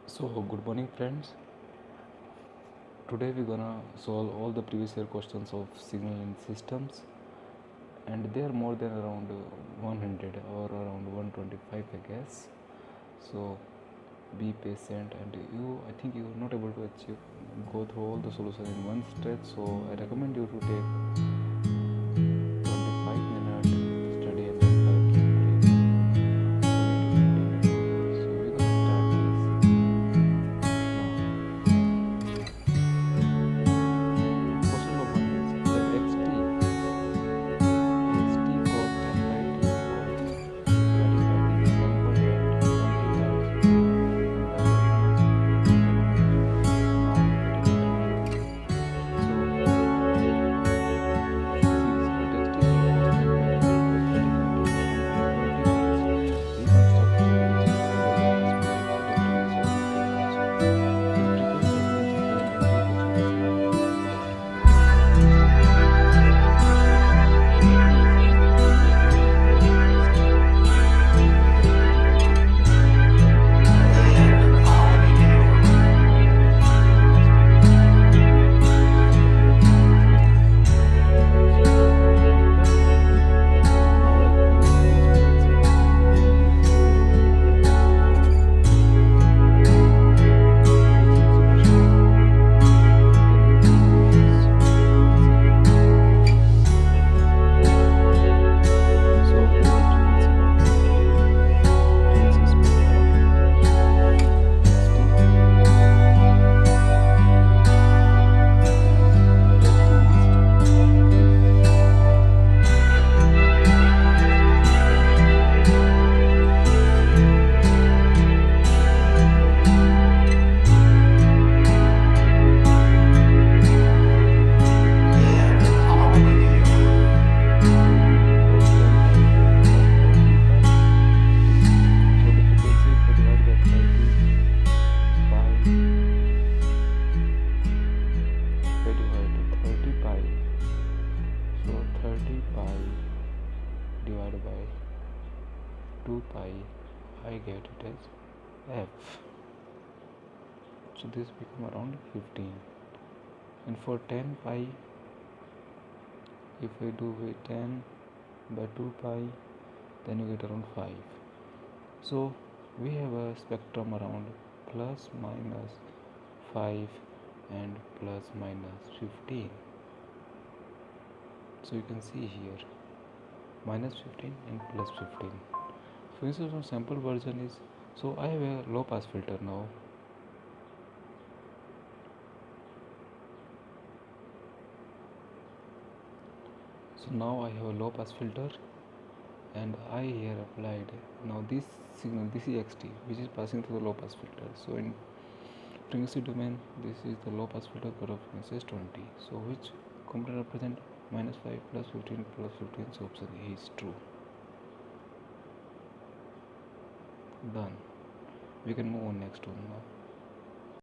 So, good morning, friends. Today we're gonna solve all the previous year questions of signaling systems, and they are more than around 100 or around 125, I guess. So, be patient, and I think you are not able to achieve go through all the solutions in one stretch. So, I recommend you to take 25-minute study and then 5 minute break. So, we're gonna start this now. Question number one is let xt cos 10 by t equals 25 is a sample at 20 hertz and the now we get it so divided by 2 pi, I get it as f. So this become around 15. And for 10 pi, if I do with 10 by 2 pi, then you get around 5. So we have a spectrum around plus minus 5 and plus minus 15. So you can see here minus 15 and plus 15. For instance, one sample version is, so I have a low pass filter now. So now I have a low pass filter and I here applied now this signal, this is xt, which is passing through the low pass filter. So in frequency domain, this is the low pass filter cut off frequency is 20. So which component represent minus 5 plus 15 plus 15? So option A is true. Done. We can move on next one now.